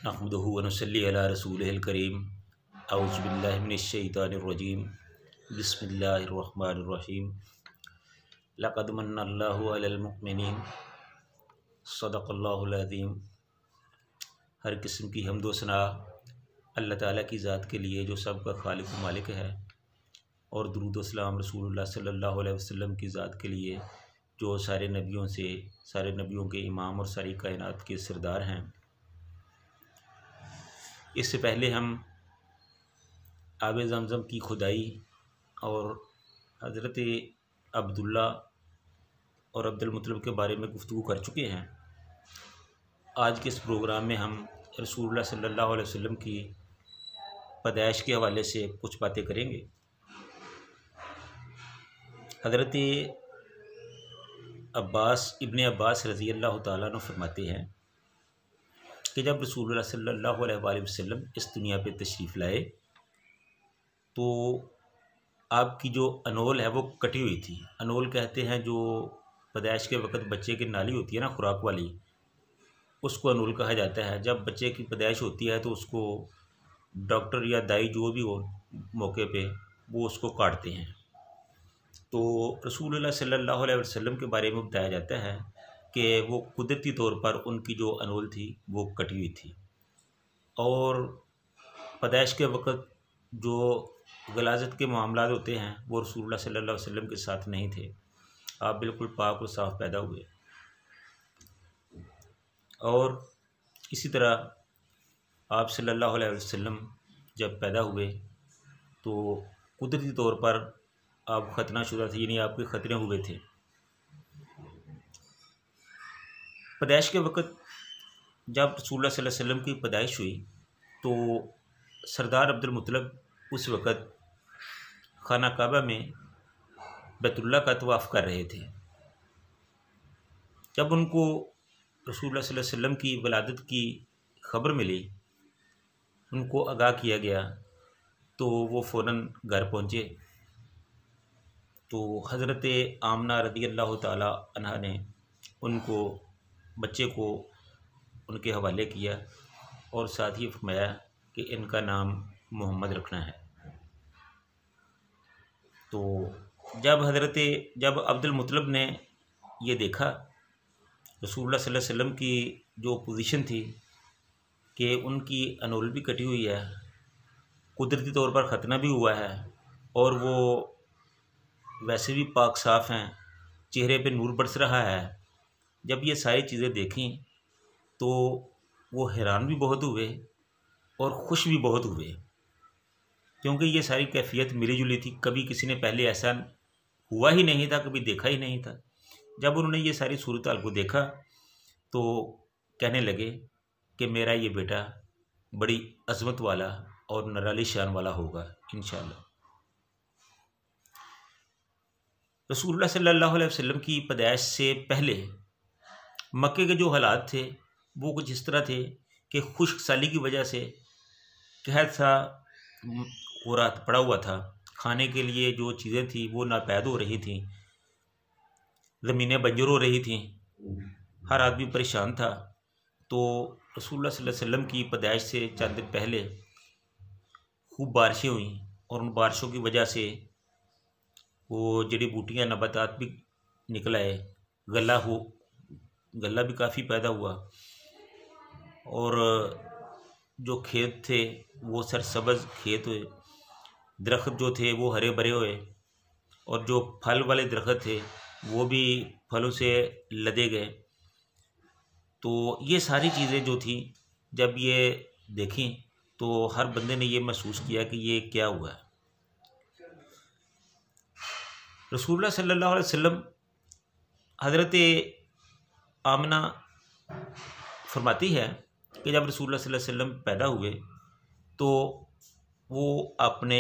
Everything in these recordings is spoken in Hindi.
नहमदुहु व नुसल्ली अला रसूलिहिल करीम। औज़ु बिल्लाहि मिनश शैतानिर रजीम। बिस्मिल्लाहिर रहमानिर रहीम। लक़द मन्नल्लाहु अलल मुमिनीन। सदक़ल्लाहुल अज़ीम। हर किस्म की हम्द व सना अल्लाह ताला की ज़ात के लिए जो सब का खालिक व मालिक है, और दुरूद व सलाम रसूलुल्लाह सल्लल्लाहु अलैहि वसल्लम की ज़ात के लिए जो सारे नबियों के इमाम और सारी कायनात के सरदार हैं। इससे पहले हम आब ज़मज़म की खुदाई और हज़रत अब्दुल्ला और अब्दुल मुत्तलिब के बारे में गुफ्तगू कर चुके हैं। आज के इस प्रोग्राम में हम रसूलुल्लाह सल्लल्लाहु अलैहि वसल्लम की पैदाइश के हवाले से कुछ बातें करेंगे। हज़रत इब्ने अब्बास रज़ी अल्लाह तआला अन्हु फरमाते हैं कि जब रसूलुल्लाह सल्लल्लाहु अलैहि वसल्लम इस दुनिया पे तशरीफ़ लाए तो आपकी जो अनोल है वो कटी हुई थी। अनोल कहते हैं जो पैदाइश के वक़्त बच्चे की नाली होती है ना, खुराक वाली, उसको अनोल कहा जाता है। जब बच्चे की पैदाइश होती है तो उसको डॉक्टर या दाई जो भी हो मौके पे वो उसको काटते हैं। तो रसूलुल्लाह सल्लल्लाहु अलैहि वसल्लम के बारे में बताया जाता है कि वो कुदरती तौर पर उनकी जो अनोल थी वो कटी हुई थी, और पैदाइश के वक़्त जो गलाज़त के मामलात होते हैं वो रसूलुल्लाह सल्लल्लाहु अलैहि वसल्लम के साथ नहीं थे। आप बिल्कुल पाक और साफ़ पैदा हुए। और इसी तरह आप सल्लल्लाहु अलैहि वसल्लम जब पैदा हुए तो कुदरती तौर पर आप खतनाशुदा थे, यानी आपके ख़तरे हुए थे। पैदाइश के वक़्त जब रसूलुल्लाह सल्लल्लाहु अलैहि वसल्लम की पैदाइश हुई तो सरदार अब्दुल मुत्तलिब उस वक़्त खाना काबा में बैतुल्लाह का तवाफ़ कर रहे थे। जब उनको रसूलुल्लाह सल्लल्लाहु अलैहि वसल्लम की वलादत की ख़बर मिली, उनको आगाह किया गया, तो वो फ़ौरन घर पहुँचे। तो हज़रत आमना रज़ी अल्लाह तआला अन्हा ने उनको, बच्चे को उनके हवाले किया और साथ ही फरमाया कि इनका नाम मोहम्मद रखना है। तो जब अब्दुल मुत्तलिब ने ये देखा रसूलुल्लाह सल्लल्लाहु अलैहि वसल्लम की जो पोजीशन थी कि उनकी अनोल भी कटी हुई है, कुदरती तौर पर ख़तना भी हुआ है, और वो वैसे भी पाक साफ़ हैं, चेहरे पे नूर बरस रहा है। जब ये सारी चीज़ें देखीं तो वो हैरान भी बहुत हुए और ख़ुश भी बहुत हुए, क्योंकि ये सारी कैफियत मिली जुली थी। कभी किसी ने पहले ऐसा हुआ ही नहीं था, कभी देखा ही नहीं था। जब उन्होंने ये सारी सूरत हाल को देखा तो कहने लगे कि मेरा ये बेटा बड़ी अज़मत वाला और निराली शान वाला होगा इंशाअल्लाह। रसूलुल्लाह सल्लल्लाहु अलैहि वसल्लम की पैदाइश से पहले मक्के के जो हालात थे वो कुछ इस तरह थे कि खुश्क साली की वजह से कहत सा हो रहा पड़ा हुआ था। खाने के लिए जो चीज़ें थी वो नापैद हो रही थी, ज़मीनें बंजर हो रही थीं, हर आदमी परेशान था। तो रसूलुल्लाह सल्लल्लाहु अलैहि वसल्लम की पैदाइश से चंद दिन पहले खूब बारिशें हुईं, और उन बारिशों की वजह से वो जड़ी बूटियाँ नबातात भी निकल आए, गला भी काफ़ी पैदा हुआ, और जो खेत थे वो सरसब्ज़ खेत हुए, दरख्त जो थे वो हरे भरे हुए, और जो फल वाले दरख्त थे वो भी फलों से लदे गए। तो ये सारी चीज़ें जो थी जब ये देखी तो हर बंदे ने ये महसूस किया कि ये क्या हुआ है। रसूलुल्लाह सल्लल्लाहु अलैहि वसल्लम, हज़रत आमना फरमाती है कि जब रसूलुल्लाह सल्लल्लाहु अलैहि वसल्लम पैदा हुए तो वो अपने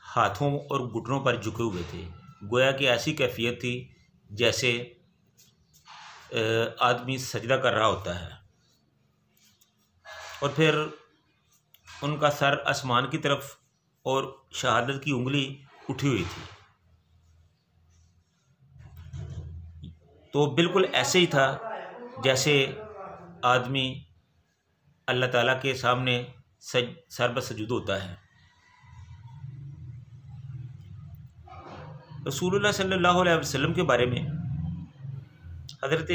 हाथों और घुटनों पर झुके हुए थे, गोया कि ऐसी कैफियत थी जैसे आदमी सजदा कर रहा होता है। और फिर उनका सर आसमान की तरफ और शहादत की उंगली उठी हुई थी। तो बिल्कुल ऐसे ही था जैसे आदमी अल्लाह ताला के सामने सर बसजूद होता है। रसूलुल्लाह सल्लल्लाहु अलैहि वसल्लम के बारे में हज़रत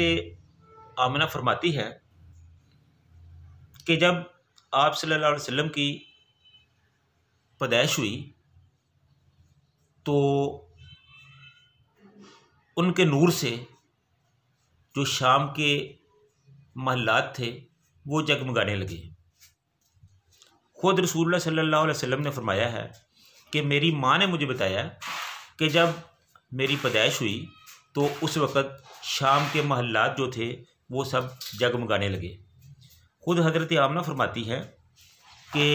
आमिना फरमाती है कि जब आप सल्लल्लाहु अलैहि वसल्लम की पैदाइश हुई तो उनके नूर से जो शाम के महल्लात थे वो जगमगाने लगे। खुद रसूलुल्लाह सल्लल्लाहु अलैहि वसल्लम ने फरमाया है कि मेरी माँ ने मुझे बताया कि जब मेरी पैदाइश हुई तो उस वक़्त शाम के महल्लात जो थे वो सब जगमगाने लगे। खुद हज़रत आमना फरमाती है कि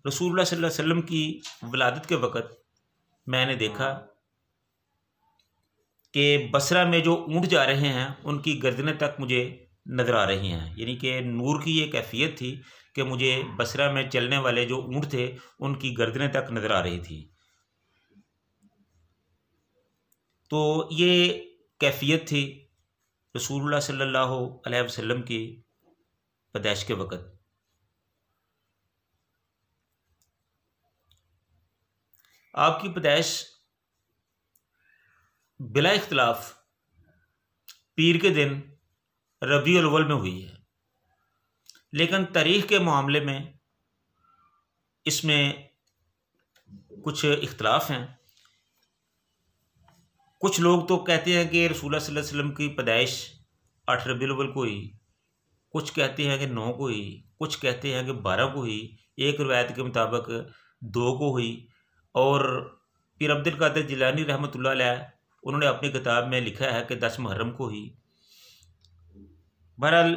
रसूलुल्लाह सल्लल्लाहु अलैहि वसल्लम की विलादत के वक़्त मैंने देखा कि बसरा में जो ऊँट जा रहे हैं उनकी गर्दनें तक मुझे नज़र आ रही हैं। यानी कि नूर की ये कैफियत थी कि मुझे बसरा में चलने वाले जो ऊँट थे उनकी गर्दनें तक नज़र आ रही थी। तो ये कैफियत थी रसूलुल्लाह सल्लल्लाहु अलैहि वसल्लम की पैदाइश के वक़्त। आपकी पैदाइश बिला इख्तिलाफ पीर के दिन रबीउल अव्वल में हुई है, लेकिन तारीख़ के मामले में इसमें कुछ इख्तिलाफ हैं। कुछ लोग तो कहते हैं कि रसूलुल्लाह सल्लल्लाहु अलैहि वसल्लम की पैदाइश 8 रबीउल अव्वल को हुई, कुछ कहते हैं कि 9 को हुई, कुछ कहते हैं कि 12 को हुई, एक रवायत के मुताबिक 2 को हुई। और पीर अब्दुल कादिर जिलानी रहमतुल्लाह अलैह उन्होंने अपनी किताब में लिखा है कि 10 मुहर्रम को हुई। बहरहाल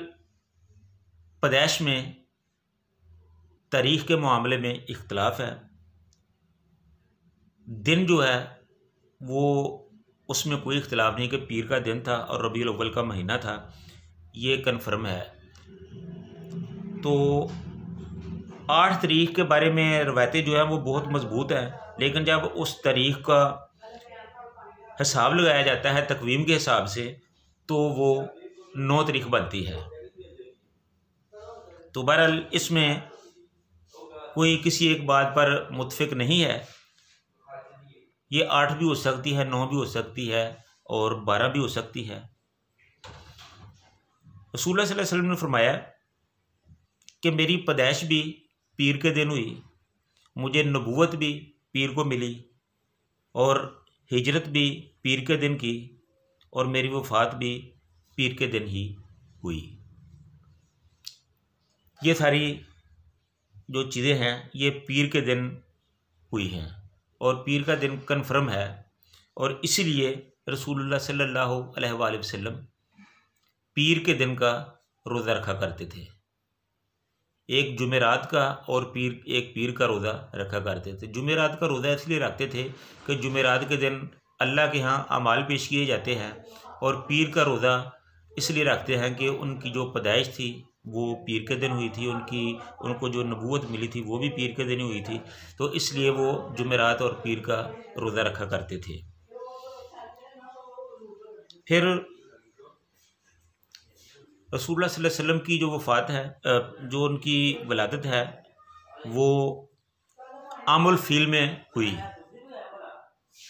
पैदाइश में तारीख़ के मामले में इख्तिलाफ है। दिन जो है वो उसमें कोई इख्तिलाफ नहीं कि पीर का दिन था और रबीउल अव्वल का महीना था, ये कन्फर्म है। तो 8 तारीख़ के बारे में रवायतें जो हैं वो बहुत मजबूत हैं, लेकिन जब उस तारीख़ का हिसाब लगाया जाता है तकवीम के हिसाब से तो वो 9 तारीख़ बनती है। तो बहरहाल इसमें कोई किसी एक बात पर मुत्फिक नहीं है। ये 8 भी हो सकती है, 9 भी हो सकती है और 12 भी हो सकती है। रसूलुल्लाह सल्लल्लाहु अलैहि वसल्लम ने फरमाया कि मेरी पैदाइश भी पीर के दिन हुई, मुझे नबूवत भी पीर को मिली और हिजरत भी पीर के दिन की और मेरी वफ़ात भी पीर के दिन ही हुई। ये सारी जो चीज़ें हैं ये पीर के दिन हुई हैं और पीर का दिन कन्फर्म है। और इसीलिए रसूलुल्लाह सल्लल्लाहु अलैहि वसल्लम पीर के दिन का रोज़ा रखा करते थे, एक जुमेरात का और एक पीर का रोज़ा रखा करते थे। जुमेरात का रोज़ा इसलिए रखते थे कि जुमेरात के दिन अल्लाह के यहाँ अमाल पेश किए जाते हैं, और पीर का रोज़ा इसलिए रखते हैं कि उनकी जो पैदाइश थी वो पीर के दिन हुई थी, उनको जो नबूवत मिली थी वो भी पीर के दिन हुई थी। तो इसलिए वो जुमेरात और पीर का रोज़ा रखा करते थे। फिर रसूलुल्लाह सल्लल्लाहु अलैहि वसल्लम की जो वफ़ात है, जो उनकी विलादत है, वो आमुल फ़ील में हुई।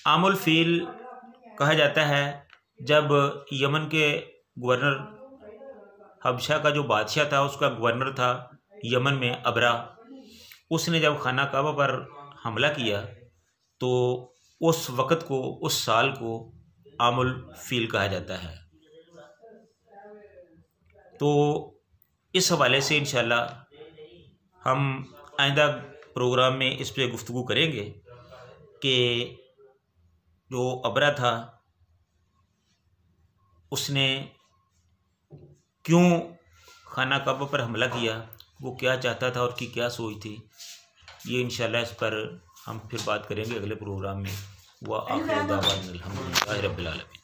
आमुल फ़ील कहा जाता है जब यमन के गवर्नर हबशा का जो बादशाह था, उसका गवर्नर था यमन में अबरा, उसने जब खाना काबा पर हमला किया तो उस वक़्त को, उस साल को आमुल फ़ील कहा जाता है। तो इस हवाले से इंशाअल्लाह हम आइंदा प्रोग्राम में इस पर गुफ्तगू करेंगे कि जो अबरा था उसने क्यों खाना काबा पर हमला किया, वो क्या चाहता था और उसकी क्या सोच थी। ये इंशाअल्लाह इस पर हम फिर बात करेंगे अगले प्रोग्राम में। व आखिर दावाना अल्हम्दुलिल्लाहि रब्बिल आलमीन।